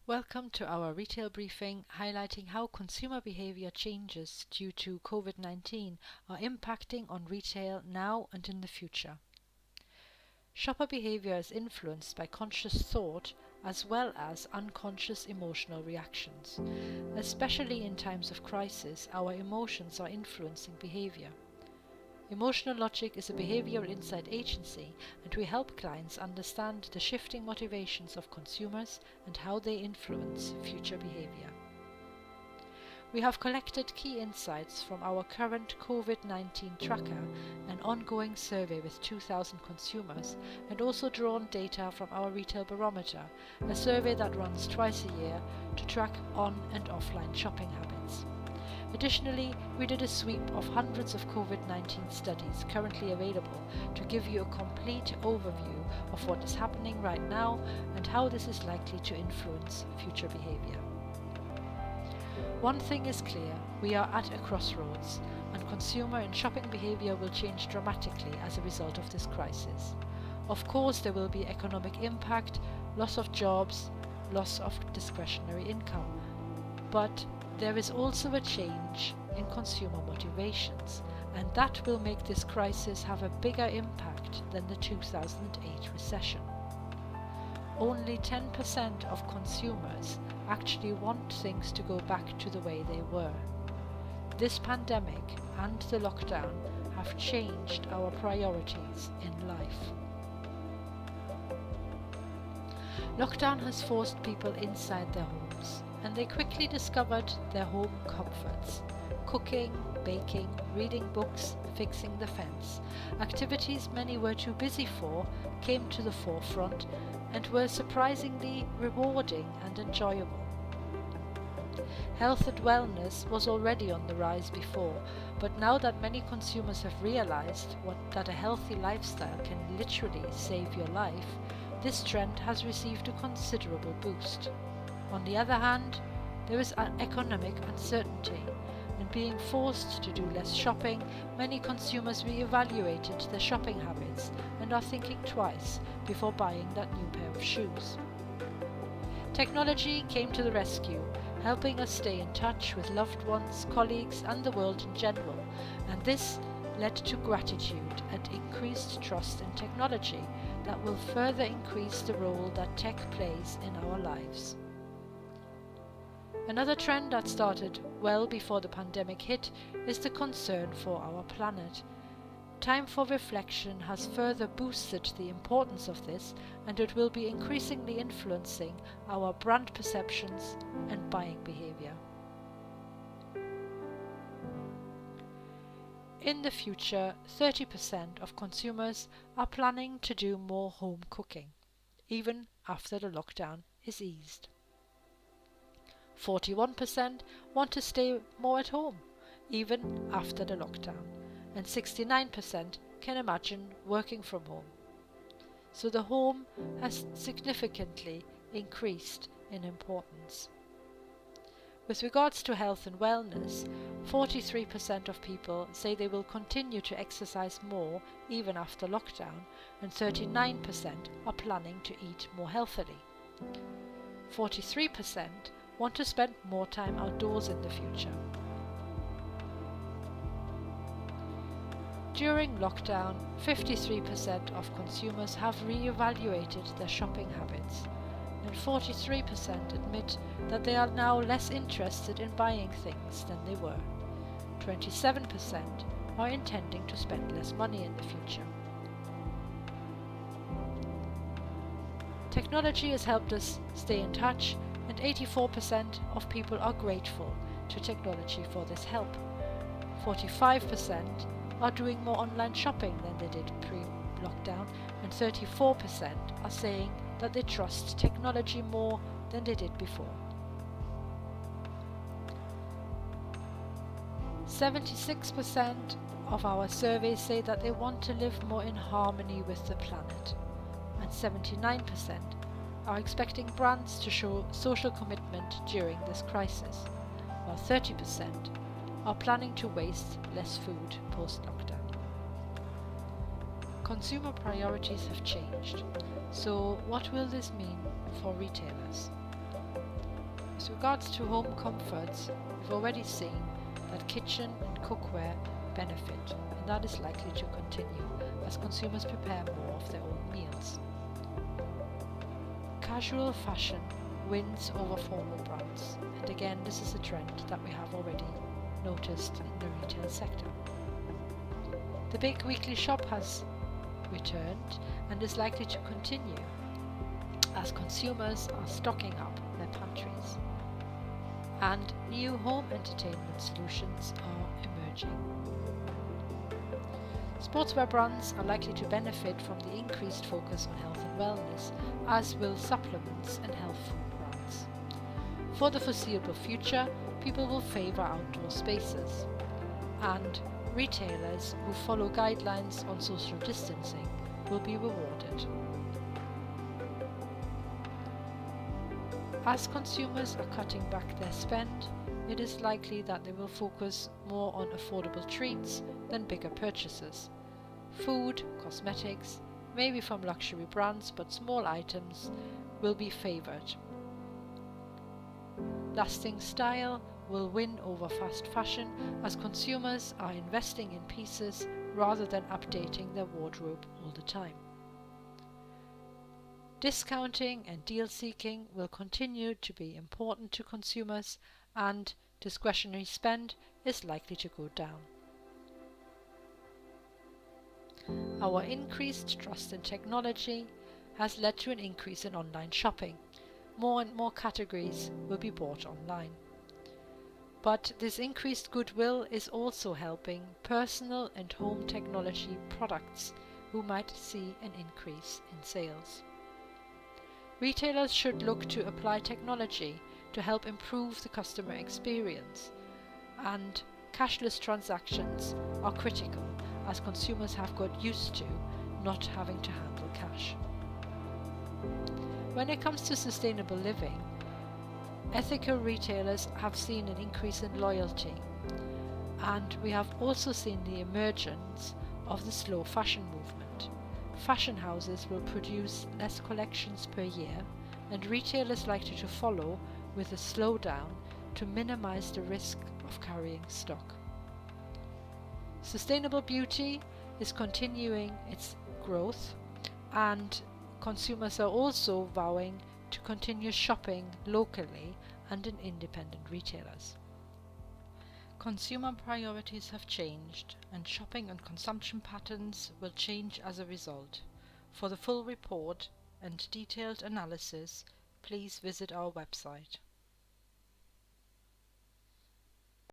Welcome to our retail briefing highlighting how consumer behaviour changes due to COVID-19 are impacting on retail now and in the future. Shopper behaviour is influenced by conscious thought as well as unconscious emotional reactions. Especially in times of crisis, our emotions are influencing behaviour. Emotional Logic is a behavioural insight agency, and we help clients understand the shifting motivations of consumers and how they influence future behaviour. We have collected key insights from our current COVID-19 tracker, an ongoing survey with 2,000 consumers, and also drawn data from our Retail Barometer, a survey that runs twice a year to track on and offline shopping habits. Additionally, we did a sweep of hundreds of COVID-19 studies currently available to give you a complete overview of what is happening right now and how this is likely to influence future behaviour. One thing is clear, we are at a crossroads, and consumer and shopping behaviour will change dramatically as a result of this crisis. Of course, there will be economic impact, loss of jobs, loss of discretionary income, but there is also a change in consumer motivations, and that will make this crisis have a bigger impact than the 2008 recession. Only 10% of consumers actually want things to go back to the way they were. This pandemic and the lockdown have changed our priorities in life. Lockdown has forced people inside their homes, and they quickly discovered their home comforts. Cooking, baking, reading books, fixing the fence. Activities many were too busy for came to the forefront and were surprisingly rewarding and enjoyable. Health and wellness was already on the rise before, but now that many consumers have realized that a healthy lifestyle can literally save your life, this trend has received a considerable boost. On the other hand, there is economic uncertainty, and being forced to do less shopping, many consumers re-evaluated their shopping habits and are thinking twice before buying that new pair of shoes. Technology came to the rescue, helping us stay in touch with loved ones, colleagues, and the world in general, and this led to gratitude and increased trust in technology that will further increase the role that tech plays in our lives. Another trend that started well before the pandemic hit is the concern for our planet. Time for reflection has further boosted the importance of this, and it will be increasingly influencing our brand perceptions and buying behaviour. In the future, 30% of consumers are planning to do more home cooking, even after the lockdown is eased. 41% want to stay more at home, even after the lockdown, and 69% can imagine working from home. So the home has significantly increased in importance. With regards to health and wellness, 43% of people say they will continue to exercise more even after lockdown, and 39% are planning to eat more healthily. 43% want to spend more time outdoors in the future. During lockdown, 53% of consumers have re-evaluated their shopping habits, and 43% admit that they are now less interested in buying things than they were. 27% are intending to spend less money in the future. Technology has helped us stay in touch, and 84% of people are grateful to technology for this help. 45% are doing more online shopping than they did pre-lockdown, and 34% are saying that they trust technology more than they did before. 76% of our surveys say that they want to live more in harmony with the planet, and 79% are expecting brands to show social commitment during this crisis, while 30% are planning to waste less food post-lockdown. Consumer priorities have changed, so what will this mean for retailers? With regards to home comforts, we've already seen that kitchen and cookware benefit, and that is likely to continue as consumers prepare more of their own meals. Casual fashion wins over formal brands, and again this is a trend that we have already noticed in the retail sector. The big weekly shop has returned and is likely to continue as consumers are stocking up their pantries, and new home entertainment solutions are emerging. Sportswear brands are likely to benefit from the increased focus on health and wellness, as will supplements and health food brands. For the foreseeable future, people will favour outdoor spaces, and retailers who follow guidelines on social distancing will be rewarded. As consumers are cutting back their spend, it is likely that they will focus more on affordable treats than bigger purchases. Food, cosmetics, maybe from luxury brands, but small items will be favoured. Lasting style will win over fast fashion as consumers are investing in pieces rather than updating their wardrobe all the time. Discounting and deal seeking will continue to be important to consumers, and discretionary spend is likely to go down. Our increased trust in technology has led to an increase in online shopping. More and more categories will be bought online. But this increased goodwill is also helping personal and home technology products who might see an increase in sales. Retailers should look to apply technology to help improve the customer experience, and cashless transactions are critical as consumers have got used to not having to handle cash. When it comes to sustainable living, ethical retailers have seen an increase in loyalty, and we have also seen the emergence of the slow fashion movement. Fashion houses will produce less collections per year, and retailers likely to follow with a slowdown to minimize the risk of carrying stock. Sustainable beauty is continuing its growth, and consumers are also vowing to continue shopping locally and in independent retailers. Consumer priorities have changed, and shopping and consumption patterns will change as a result. For the full report and detailed analysis, please visit our website.